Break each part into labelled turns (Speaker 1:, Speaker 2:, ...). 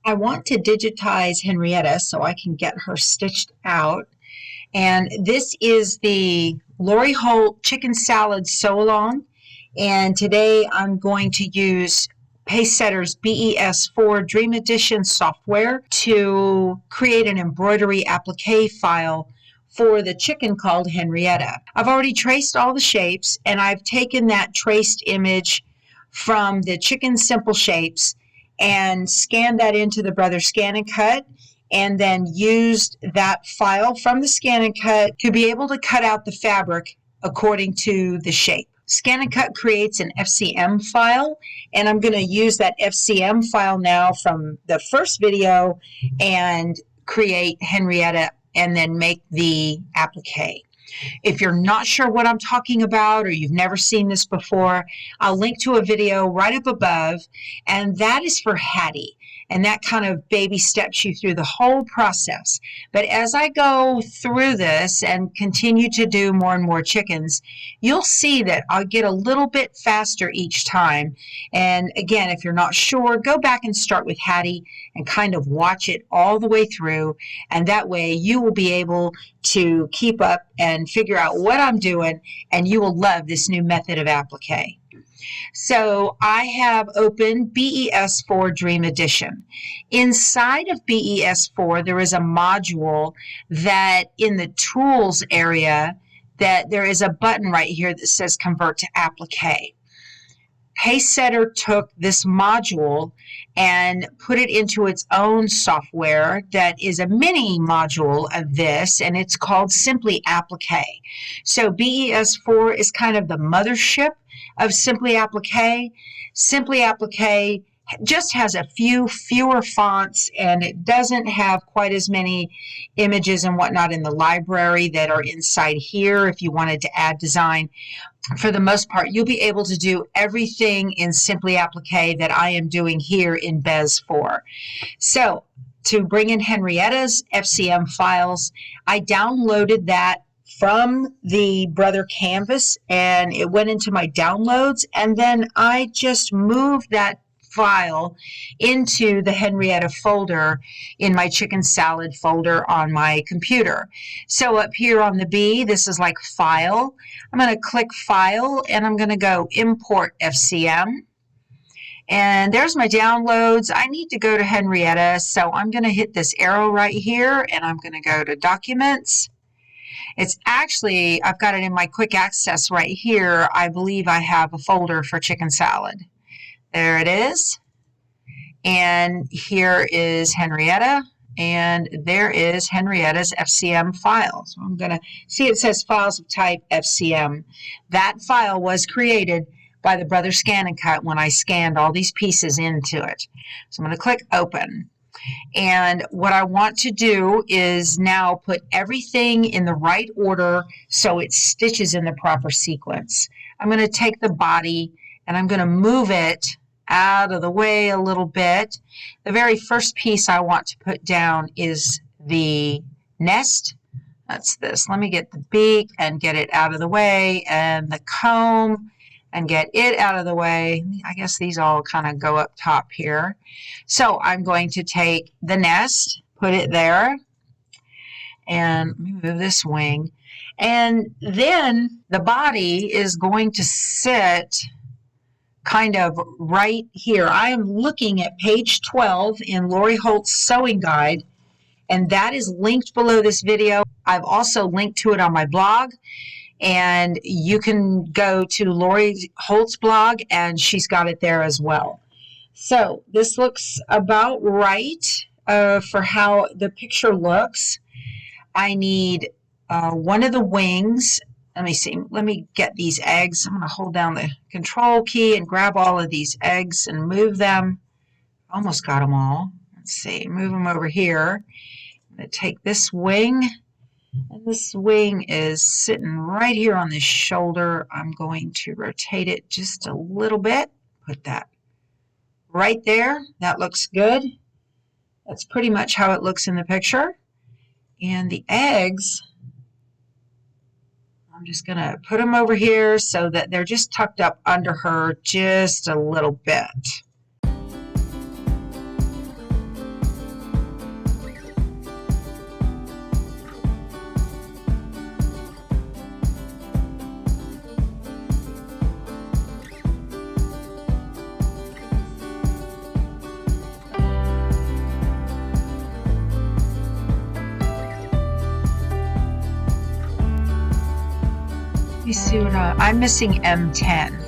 Speaker 1: I want to digitize Henrietta so I can get her stitched out. And this is the Lori Holt Chicken Salad Sew-Along. And today I'm going to use Pacesetter's BES4 Dream Edition software to create an embroidery applique file for the chicken called Henrietta. I've already traced all the shapes, and I've taken that traced image from the chicken simple shapes and scanned that into the Brother ScanNCut, and then used that file from the ScanNCut to be able to cut out the fabric according to the shape. ScanNCut creates an FCM file, and I'm going to use that FCM file now from the first video and create Henrietta and then make the applique. If you're not sure what I'm talking about or you've never seen this before, I'll link to a video right up above, and that is for Hattie. And that kind of baby steps you through the whole process. But as I go through this and continue to do more and more chickens, you'll see that I'll get a little bit faster each time. And again, if you're not sure, go back and start with Hattie and kind of watch it all the way through. And that way you will be able to keep up and figure out what I'm doing, and you will love this new method of applique. So I have opened BES4 Dream Edition. Inside of BES4, there is a module that in the tools area that there is a button right here that says convert to applique. Pacesetter took this module and put it into its own software that is a mini module of this, and it's called Simply Applique. So BES4 is kind of the mothership of Simply Applique. Simply Applique just has a fewer fonts, and it doesn't have quite as many images and whatnot in the library that are inside here if you wanted to add design. For the most part, you'll be able to do everything in Simply Applique that I am doing here in BES4. So to bring in Henrietta's FCM files, I downloaded that from the Brother Canvas, and it went into my downloads, and then I just moved that file into the Henrietta folder in my chicken salad folder on my computer. So up here on the B, this is like File. I'm going to click File, and I'm going to go Import FCM. And there's my downloads. I need to go to Henrietta, so I'm going to hit this arrow right here, and I'm going to go to Documents. It's actually, I've got it in my quick access right here. I believe I have a folder for chicken salad. There it is. And here is Henrietta, and there is Henrietta's FCM file. So I'm going to see it says Files of Type FCM. That file was created by the Brother ScanNCut when I scanned all these pieces into it. So I'm going to click Open. And what I want to do is now put everything in the right order so it stitches in the proper sequence. I'm going to take the body and I'm going to move it out of the way a little bit. The very first piece I want to put down is the nest. That's this. Let me get the beak and get it out of the way, and the comb and get it out of the way. I guess these all kind of go up top here. So I'm going to take the nest, put it there, and let me move this wing. And then the body is going to sit kind of right here. I am looking at page 12 in Lori Holt's sewing guide, and that is linked below this video. I've also linked to it on my blog, and you can go to Lori Holt's blog, and she's got it there as well. So this looks about right for how the picture looks. I need one of the wings. Let me see. Let me get these eggs. I'm going to hold down the control key and grab all of these eggs and move them. Almost got them all. Let's see. Move them over here. I'm going to take this wing. And this wing is sitting right here on this shoulder. I'm going to rotate it just a little bit. Put that right there. That looks good. That's pretty much how it looks in the picture. And the eggs, I'm just going to put them over here so that they're just tucked up under her just a little bit. me see what I'm missing M10.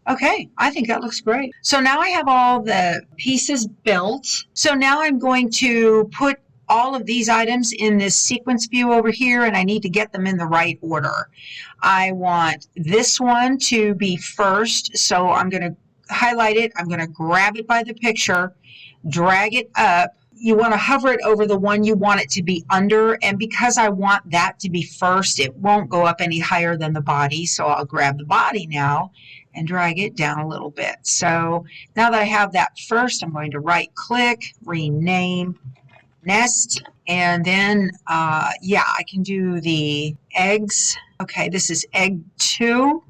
Speaker 1: Okay, I think that looks great. So now I have all the pieces built. So now I'm going to put all of these items in this sequence view over here, and I need to get them in the right order. I want this one to be first, so I'm going to highlight it. I'm going to grab it by the picture, drag it up. You want to hover it over the one you want it to be under, and because I want that to be first, it won't go up any higher than the body, so I'll grab the body now and drag it down a little bit. So now that I have that first, I'm going to right click, rename, nest, and then yeah, I can do the eggs. Okay, this is egg 2.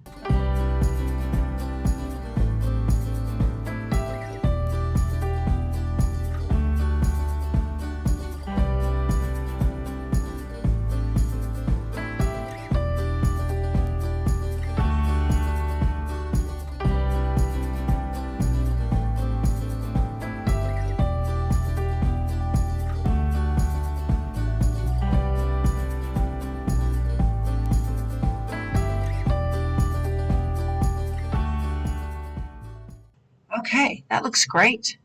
Speaker 1: Okay, that looks great.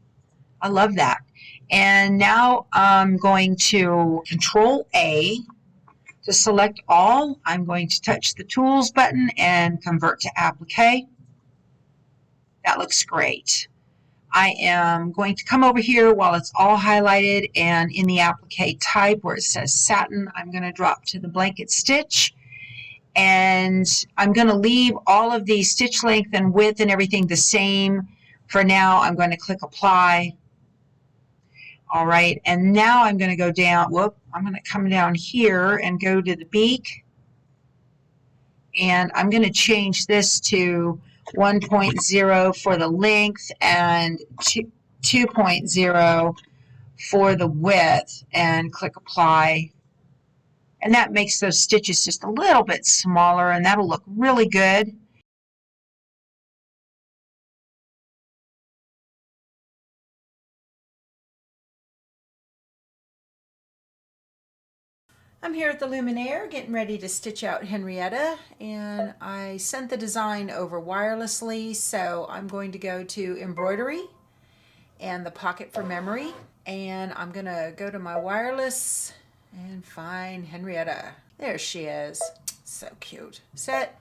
Speaker 1: I love that. And now I'm going to Control A to select all. I'm going to touch the Tools button and convert to Applique. That looks great. I am going to come over here while it's all highlighted, and in the Applique type where it says satin, I'm going to drop to the blanket stitch. And I'm going to leave all of the stitch length and width and everything the same. For now, I'm going to click Apply. All right, and now I'm going to go down, I'm going to come down here and go to the beak. And I'm going to change this to 1.0 for the length and 2.0 for the width, and click Apply. And that makes those stitches just a little bit smaller, and that'll look really good.
Speaker 2: I'm here at the Luminaire getting ready to stitch out Henrietta, and I sent the design over wirelessly, so I'm going to go to embroidery and the pocket for memory, and I'm gonna go to my wireless and find Henrietta. There she is. So cute. Set.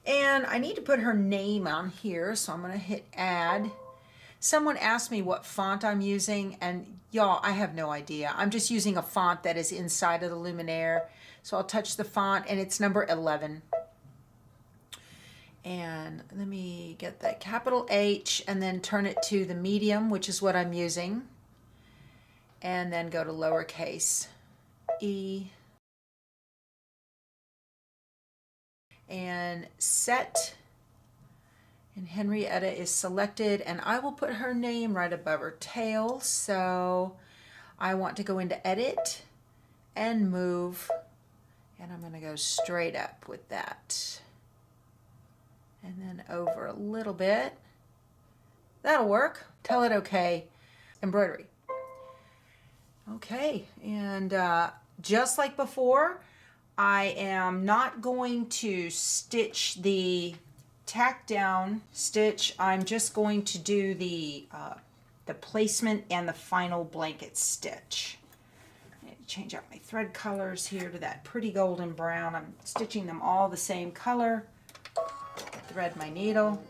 Speaker 2: And I need to put her name on here, so I'm gonna hit add. Someone asked me what font I'm using, and y'all, I have no idea. I'm just using a font that is inside of the Luminaire. So I'll touch the font, and it's number 11. And let me get the capital H and then turn it to the medium, which is what I'm using. And then go to lowercase e. And set. And Henrietta is selected, and I will put her name right above her tail. So I want to go into edit and move, and I'm going to go straight up with that. And then over a little bit. That'll work. Tell it okay. Embroidery. Okay, and just like before, I am not going to stitch the tack down stitch. I'm just going to do the placement and the final blanket stitch. I need to change out my thread colors here to that pretty golden brown. I'm stitching them all the same color. Thread my needle.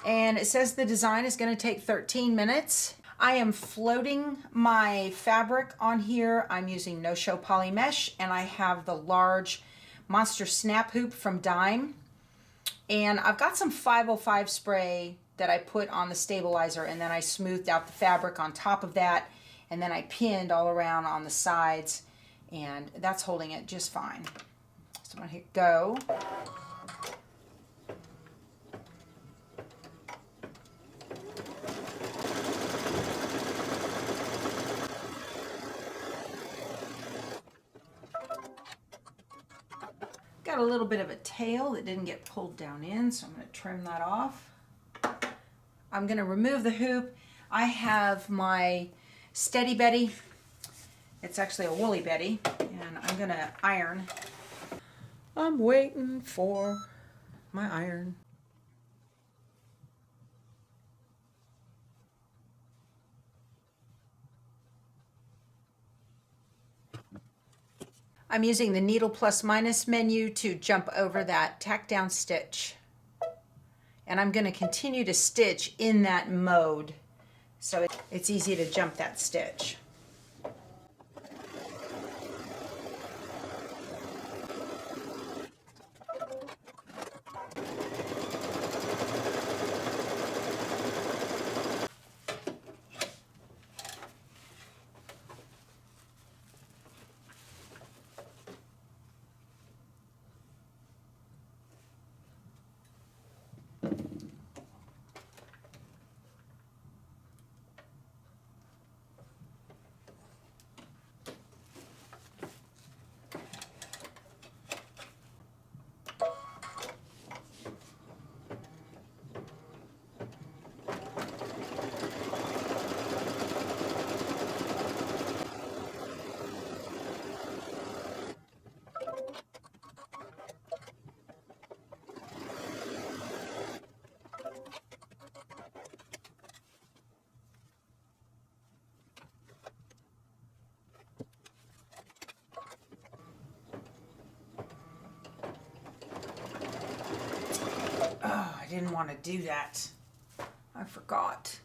Speaker 2: And it says the design is going to take 13 minutes. I am floating my fabric on here. I'm using no-show poly mesh, and I have the large Monster Snap Hoop from Dime. And I've got some 505 spray that I put on the stabilizer, and then I smoothed out the fabric on top of that, and then I pinned all around on the sides, and that's holding it just fine. So I'm going to hit go. Got got a little bit of a tail that didn't get pulled down in, so I'm going to trim that off. I'm going to remove the hoop. I have my Steady Betty. It's actually a Woolly Betty, and I'm going to iron. I'm waiting for my iron. I'm using the needle plus minus menu to jump over that tack down stitch. And I'm going to continue to stitch in that mode so it's easy to jump that stitch. Oh, I didn't want to do that. I forgot.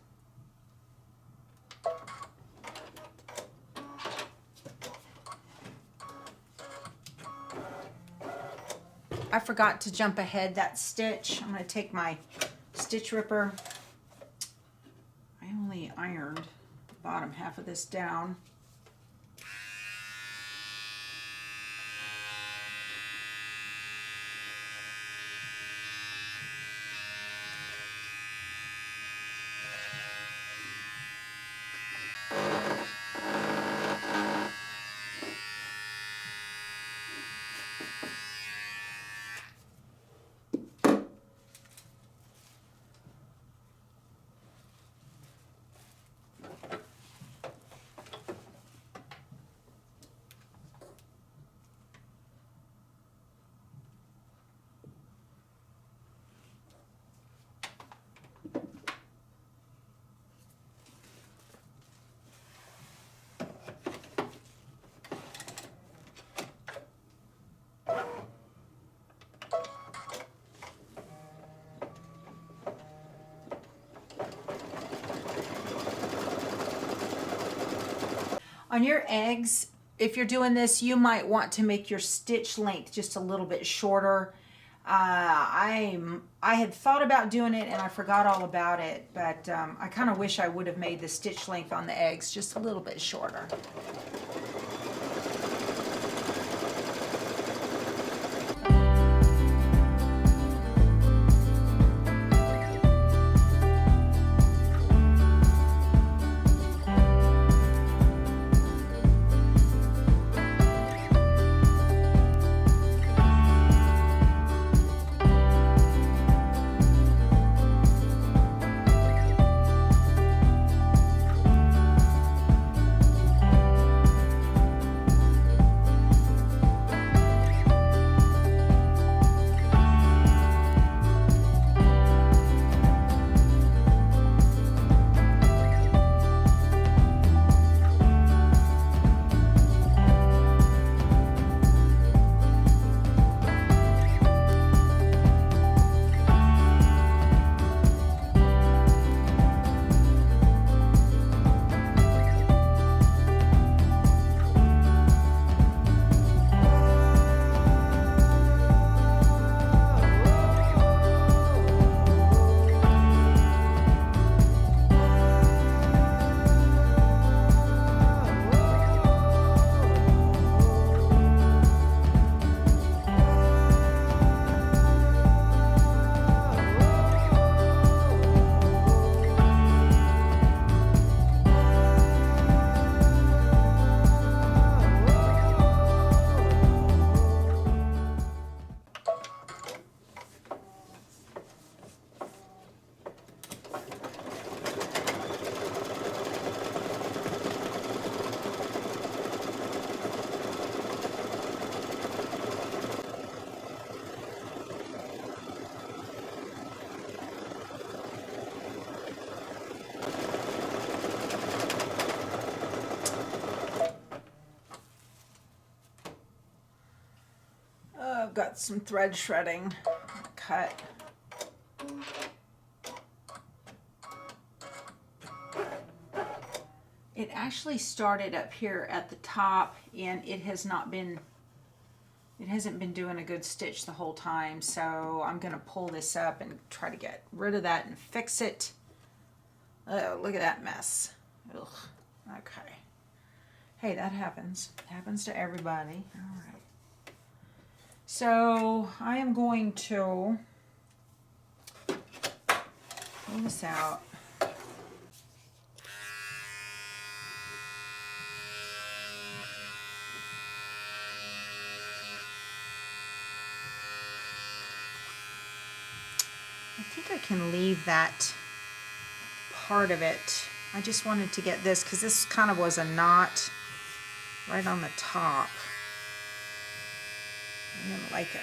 Speaker 2: I forgot to jump ahead that stitch. I'm going to take my stitch ripper. I only ironed the bottom half of this down. On your eggs, if you're doing this, you might want to make your stitch length just a little bit shorter. I had thought about doing it and I forgot all about it, but I kind of wish I would have made the stitch length on the eggs just a little bit shorter. I've got some thread shredding. Cut. It actually started up here at the top, and it hasn't been doing a good stitch the whole time, so I'm going to pull this up and try to get rid of that and fix it. Oh, look at that mess. Ugh. Okay. Hey, that happens. It happens to everybody. All right. So I am going to pull this out. I think I can leave that part of it. I just wanted to get this because this kind of was a knot right on the top. I didn't like it.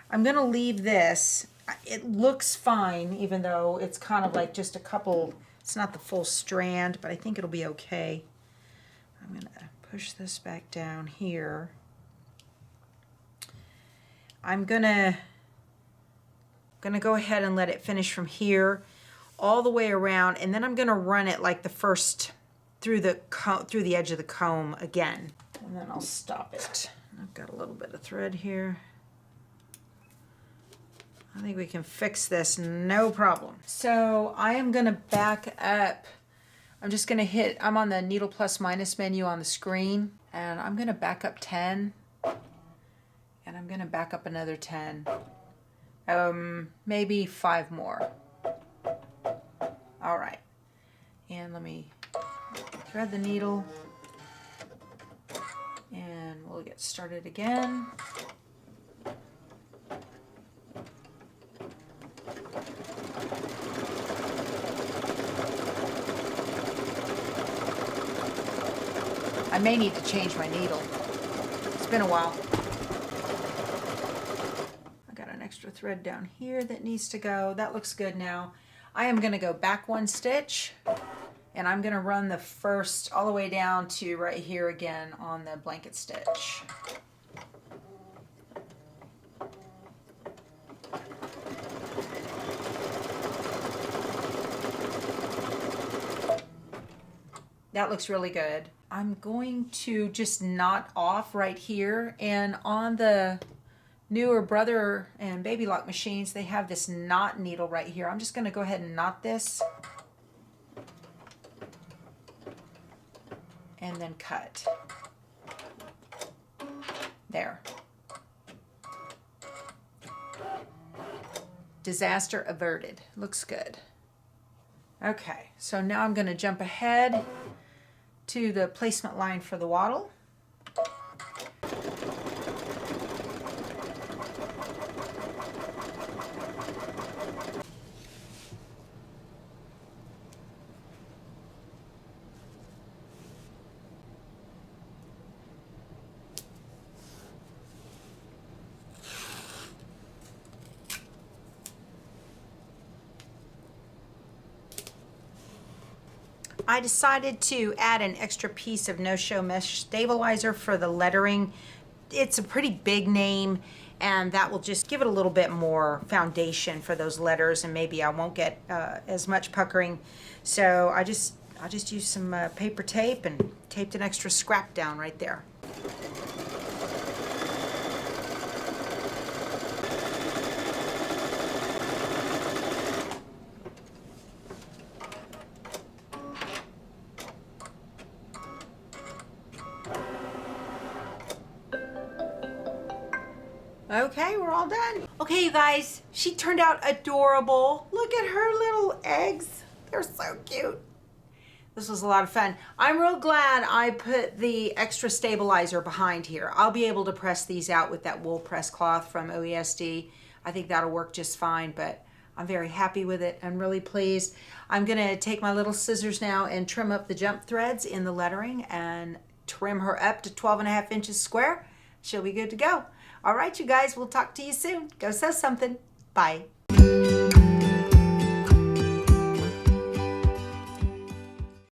Speaker 2: I'm going to leave this. It looks fine, even though it's kind of like just a couple, it's not the full strand, but I think it'll be okay. I'm going to push this back down here. I'm going to go ahead and let it finish from here all the way around, and then I'm going to run it like the first through the edge of the comb again, and then I'll stop it. I've got a little bit of thread here. I think we can fix this, no problem. So I am going to back up. I'm just going to hit, I'm on the needle plus minus menu on the screen, and I'm going to back up 10, and I'm going to back up another 10. Maybe 5 more. All right. And let me thread the needle, and we'll get started again. I may need to change my needle. It's been a while. I got an extra thread down here that needs to go. That looks good now. I am going to go back 1 stitch, and I'm going to run the first all the way down to right here again on the blanket stitch. That looks really good. I'm going to just knot off right here, and on the newer Brother and Baby Lock machines, they have this knot needle right here. I'm just going to go ahead and knot this and then cut. There. Disaster averted. Looks good. Okay, so now I'm going to jump ahead to the placement line for the wattle. I decided to add an extra piece of no-show mesh stabilizer for the lettering. It's a pretty big name, and that will just give it a little bit more foundation for those letters, and maybe I won't get as much puckering. So I just used some paper tape and taped an extra scrap down right there. Okay, we're all done. Okay, you guys, she turned out adorable. Look at her little eggs. They're so cute. This was a lot of fun. I'm real glad I put the extra stabilizer behind here. I'll be able to press these out with that wool press cloth from OESD. I think that'll work just fine, but I'm very happy with it. I'm really pleased. I'm gonna take my little scissors now and trim up the jump threads in the lettering and trim her up to 12.5 inches square. She'll be good to go. All right, you guys, we'll talk to you soon. Go sew something. Bye.